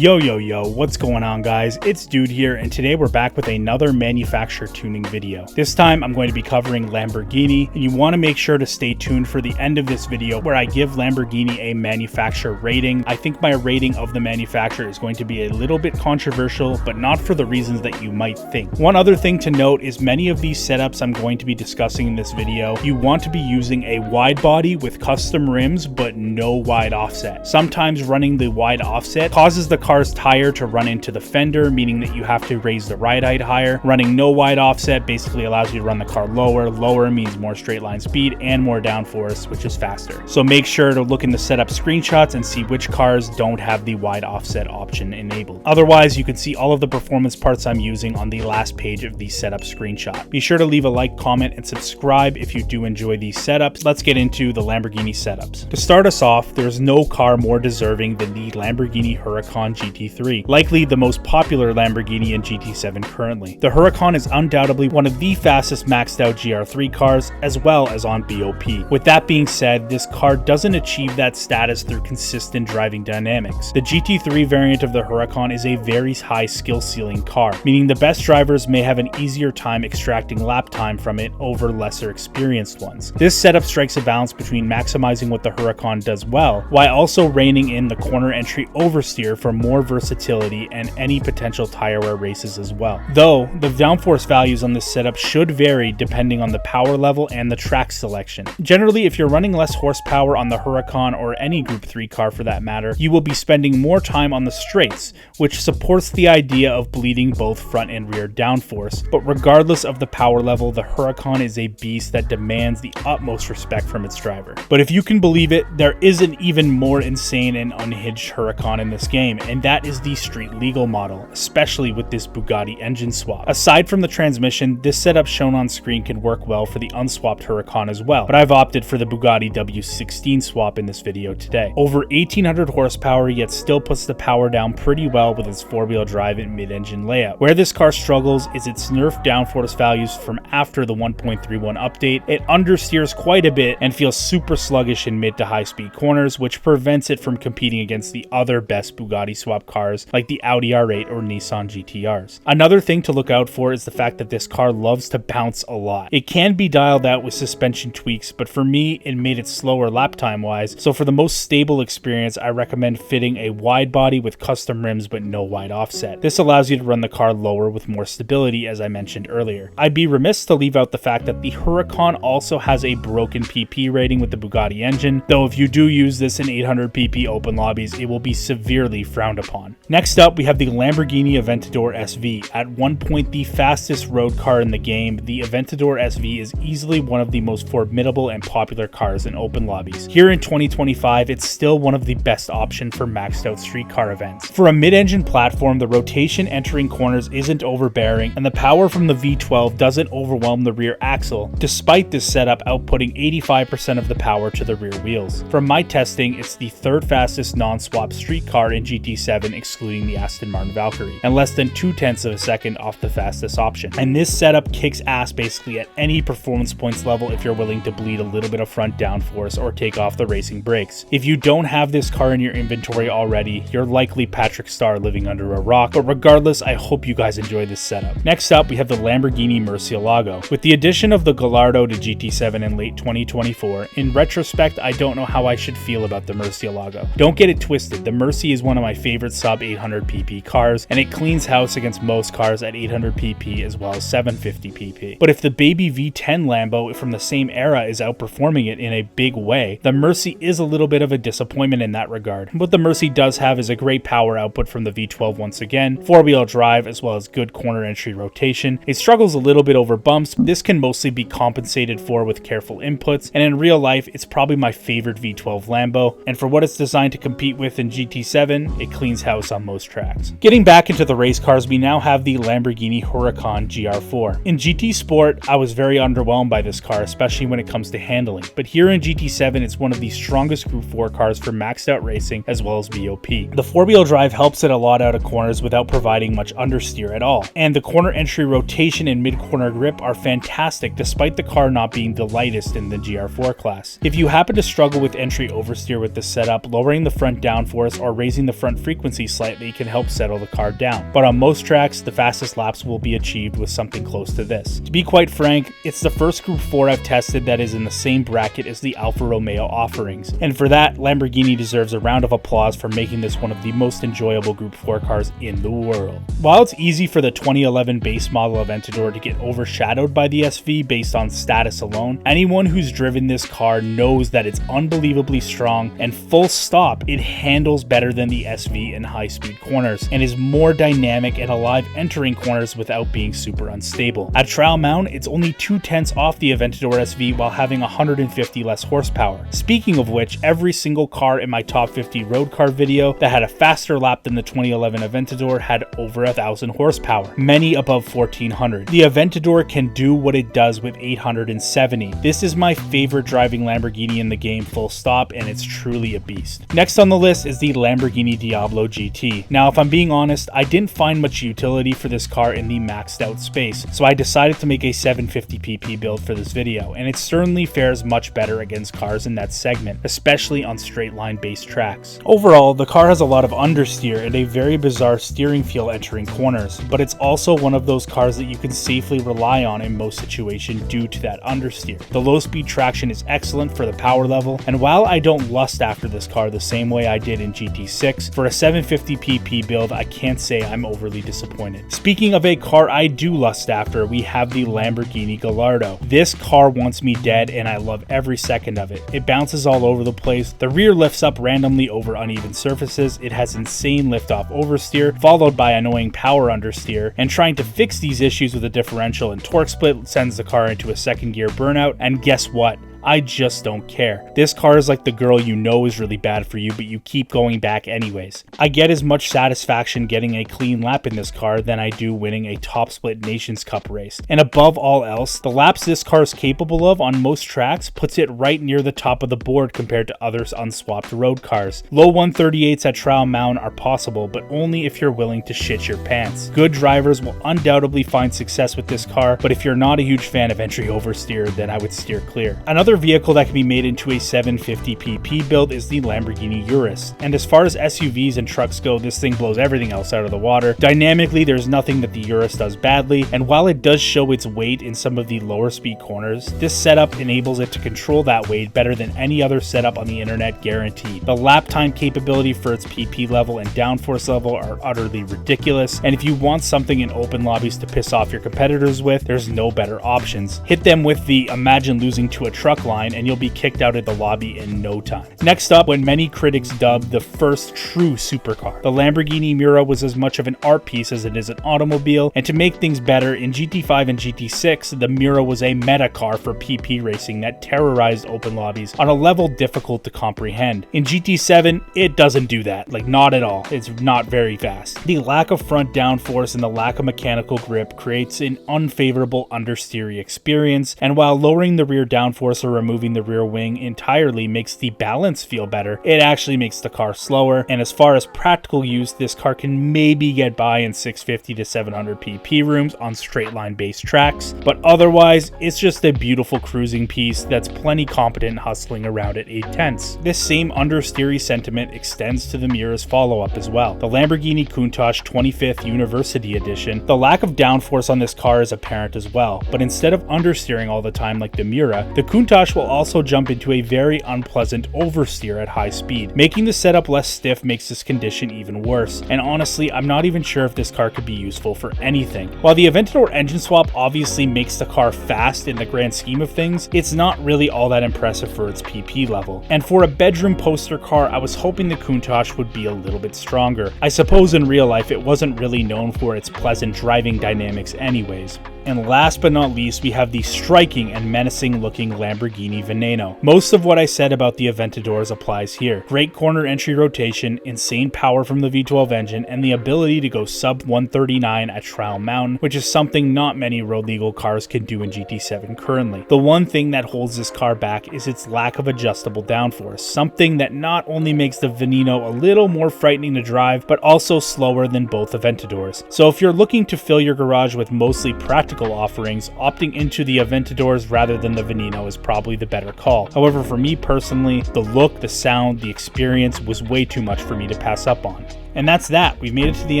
Yo, what's going on guys? It's Dude here, and today we're back with another manufacturer tuning video. This time I'm going to be covering Lamborghini, and you want to make sure to stay tuned for the end of this video where I give Lamborghini a manufacturer rating. I think my rating of the manufacturer is going to be a little bit controversial, but not for the reasons that you might think. One other thing to note is many of these setups I'm going to be discussing in this video, you want to be using a wide body with custom rims but no wide offset. Sometimes running the wide offset causes the car's tire to run into the fender, meaning that you have to raise the ride height higher. Running no wide offset basically allows you to run the car lower. Lower means more straight line speed and more downforce, which is faster. So make sure to look in the setup screenshots and see which cars don't have the wide offset option enabled. Otherwise, you can see all of the performance parts I'm using on the last page of the setup screenshot. Be sure to leave a like, comment, and subscribe if you do enjoy these setups. Let's get into the Lamborghini setups. To start us off, there's no car more deserving than the Lamborghini Huracan GT3, likely the most popular Lamborghini in GT7 currently. The Huracan is undoubtedly one of the fastest maxed out GR3 cars, as well as on BOP. With that being said, this car doesn't achieve that status through consistent driving dynamics. The GT3 variant of the Huracan is a very high skill ceiling car, meaning the best drivers may have an easier time extracting lap time from it over lesser experienced ones. This setup strikes a balance between maximizing what the Huracan does well, while also reining in the corner entry oversteer for more versatility and any potential tire wear races as well. Though, the downforce values on this setup should vary depending on the power level and the track selection. Generally, if you're running less horsepower on the Huracan or any Group 3 car for that matter, you will be spending more time on the straights, which supports the idea of bleeding both front and rear downforce. But regardless of the power level, the Huracan is a beast that demands the utmost respect from its driver. But if you can believe it, there is an even more insane and unhinged Huracan in this game, and that is the street legal model, especially with this Bugatti engine swap. Aside from the transmission, this setup shown on screen can work well for the unswapped Huracan as well, but I've opted for the Bugatti W16 swap in this video today. Over 1800 horsepower, yet still puts the power down pretty well with its four-wheel drive and mid-engine layout. Where this car struggles is its nerfed downforce values from after the 1.31 update. It understeers quite a bit and feels super sluggish in mid to high speed corners, which prevents it from competing against the other best Bugatti swap cars like the Audi R8 or Nissan GTRs. Another thing to look out for is the fact that this car loves to bounce a lot. It can be dialed out with suspension tweaks, but for me, it made it slower lap time wise, so for the most stable experience, I recommend fitting a wide body with custom rims but no wide offset. This allows you to run the car lower with more stability, as I mentioned earlier. I'd be remiss to leave out the fact that the Huracan also has a broken PP rating with the Bugatti engine, though if you do use this in 800 PP open lobbies, it will be severely frowned upon. Next up, we have the Lamborghini Aventador SV. At one point the fastest road car in the game, the Aventador SV is easily one of the most formidable and popular cars in open lobbies. Here in 2025, it's still one of the best options for maxed out street car events. For a mid-engine platform, the rotation entering corners isn't overbearing, and the power from the V12 doesn't overwhelm the rear axle, despite this setup outputting 85% of the power to the rear wheels. From my testing, it's the third fastest non-swap street car in GT7 excluding the Aston Martin Valkyrie, and less than 0.2 of a second off the fastest option. And this setup kicks ass basically at any performance points level if you're willing to bleed a little bit of front downforce or take off the racing brakes. If you don't have this car in your inventory already, you're likely Patrick Star living under a rock, but regardless, I hope you guys enjoy this setup. Next up, we have the Lamborghini Murcielago. With the addition of the Gallardo to GT7 in late 2024, in retrospect, I don't know how I should feel about the Murcielago. Don't get it twisted, the Murci is one of my favorite sub 800 pp cars, and it cleans house against most cars at 800 pp as well as 750 pp. But if the baby V10 Lambo from the same era is outperforming it in a big way, the Murci is a little bit of a disappointment in that regard. What the Murci does have is a great power output from the V12 once again, four-wheel drive as well as good corner entry rotation. It struggles a little bit over bumps, but this can mostly be compensated for with careful inputs, and in real life, it's probably my favorite V12 Lambo, and for what it's designed to compete with in GT7, it cleans house on most tracks. Getting back into the race cars, we now have the Lamborghini Huracan GR4. In GT Sport, I was very underwhelmed by this car, especially when it comes to handling, but here in GT7, it's one of the strongest Group 4 cars for maxed out racing as well as BOP. The four-wheel drive helps it a lot out of corners without providing much understeer at all, and the corner entry rotation and mid-corner grip are fantastic despite the car not being the lightest in the GR4 class. If you happen to struggle with entry oversteer with this setup, lowering the front downforce or raising the front frequency slightly can help settle the car down. But on most tracks, the fastest laps will be achieved with something close to this. To be quite frank, it's the first Group 4 I've tested that is in the same bracket as the Alfa Romeo offerings, and for that, Lamborghini deserves a round of applause for making this one of the most enjoyable Group 4 cars in the world. While it's easy for the 2011 base model Aventador to get overshadowed by the SV based on status alone, anyone who's driven this car knows that it's unbelievably strong, and full stop, it handles better than the SV in high-speed corners, and is more dynamic and alive entering corners without being super unstable. At trial mount, it's only 2/10 off the Aventador SV while having 150 less horsepower. Speaking of which, every single car in my top 50 road car video that had a faster lap than the 2011 Aventador had over 1,000 horsepower, many above 1,400. The Aventador can do what it does with 870. This is my favorite driving Lamborghini in the game, full stop, and it's truly a beast. Next on the list is the Lamborghini Diablo GT. Now, if I'm being honest, I didn't find much utility for this car in the maxed out space, so I decided to make a 750 pp build for this video, and it certainly fares much better against cars in that segment, especially on straight line based tracks. Overall, the car has a lot of understeer and a very bizarre steering feel entering corners, but it's also one of those cars that you can safely rely on in most situations due to that understeer. The low speed traction is excellent for the power level, and while I don't lust after this car the same way I did in GT6, for a 750 pp build I can't say I'm overly disappointed. Speaking of a car I do lust after, we have the Lamborghini Gallardo. This car wants me dead and I love every second of it. It bounces all over the place, the rear lifts up randomly over uneven surfaces, it has insane liftoff oversteer, followed by annoying power understeer, and trying to fix these issues with a differential and torque split sends the car into a second gear burnout, and guess what? I just don't care. This car is like the girl you know is really bad for you, but you keep going back anyways. I get as much satisfaction getting a clean lap in this car than I do winning a top split Nations Cup race. And above all else, the laps this car is capable of on most tracks puts it right near the top of the board compared to other unswapped road cars. Low 138s at trial mount are possible, but only if you're willing to shit your pants. Good drivers will undoubtedly find success with this car, but if you're not a huge fan of entry oversteer, then I would steer clear. Another vehicle that can be made into a 750 pp build is the Lamborghini Urus, and as far as SUVs and trucks go, this thing blows everything else out of the water. Dynamically, there's nothing that the Urus does badly, and while it does show its weight in some of the lower speed corners, this setup enables it to control that weight better than any other setup on the internet, guaranteed. The lap time capability for its PP level and downforce level are utterly ridiculous, and if you want something in open lobbies to piss off your competitors with, there's no better options. Hit them with the imagine losing to a truck line and you'll be kicked out of the lobby in no time. Next up, what many critics dubbed the first true supercar, the Lamborghini Miura was as much of an art piece as it is an automobile, and to make things better, in GT5 and GT6, the Miura was a meta car for PP racing that terrorized open lobbies on a level difficult to comprehend. In GT7, it doesn't do that, like not at all. It's not very fast. The lack of front downforce and the lack of mechanical grip creates an unfavorable understeery experience, and while lowering the rear downforce or removing the rear wing entirely makes the balance feel better, it actually makes the car slower, and as far as practical use, this car can maybe get by in 650 to 700 pp rooms on straight line based tracks, but otherwise it's just a beautiful cruising piece that's plenty competent hustling around at 8/10. This same understeery sentiment extends to the Miura's follow-up as well, the Lamborghini Countach 25th University Edition. The lack of downforce on this car is apparent as well, but instead of understeering all the time like the Miura, the Countach will also jump into a very unpleasant oversteer at high speed. Making the setup less stiff makes this condition even worse, and honestly, I'm not even sure if this car could be useful for anything. While the Aventador engine swap obviously makes the car fast in the grand scheme of things, it's not really all that impressive for its PP level. And for a bedroom poster car, I was hoping the Countach would be a little bit stronger. I suppose in real life it wasn't really known for its pleasant driving dynamics anyways. And last but not least, we have the striking and menacing looking Lamborghini Veneno. Most of what I said about the Aventadors applies here. Great corner entry rotation, insane power from the V12 engine, and the ability to go sub 139 at trial mountain, which is something not many road legal cars can do in GT7 currently. The one thing that holds this car back is its lack of adjustable downforce, something that not only makes the Veneno a little more frightening to drive, but also slower than both Aventadors. So if you're looking to fill your garage with mostly practical offerings, opting into the Aventadors rather than the Veneno is probably the better call. However, for me personally, the look, the sound, the experience was way too much for me to pass up on. And that's that. We've made it to the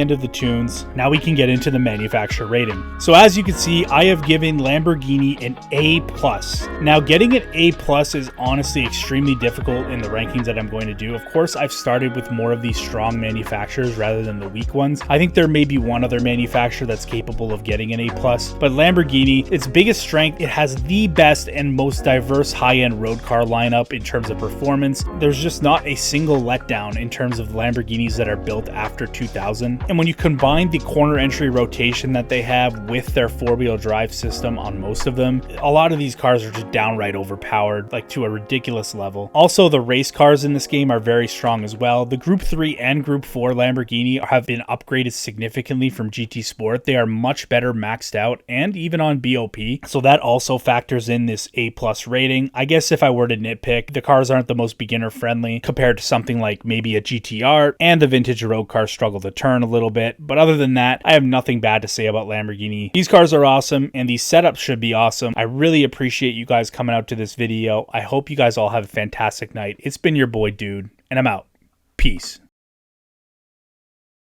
end of the tunes. Now we can get into the manufacturer rating. So as you can see, I have given Lamborghini an A+. Now getting an A+ is honestly extremely difficult in the rankings that I'm going to do. Of course, I've started with more of these strong manufacturers rather than the weak ones. I think there may be one other manufacturer that's capable of getting an A+, but Lamborghini, its biggest strength, it has the best and most diverse high-end road car lineup in terms of performance. There's just not a single letdown in terms of Lamborghinis that are built after 2000. And when you combine the corner entry rotation that they have with their four-wheel drive system on most of them, a lot of these cars are just downright overpowered, like to a ridiculous level. Also, the race cars in this game are very strong as well. The Group 3 and Group 4 Lamborghini have been upgraded significantly from GT Sport. They are much better maxed out and even on BOP, so that also factors in this A+ rating. I guess if I were to nitpick, the cars aren't the most beginner friendly compared to something like maybe a GTR, and the vintage road cars struggle to turn a little bit, but other than that, I have nothing bad to say about Lamborghini. These cars are awesome, and these setups should be awesome. I really appreciate you guys coming out to this video. I hope you guys all have a fantastic night. It's been your boy Dude, and I'm out. Peace.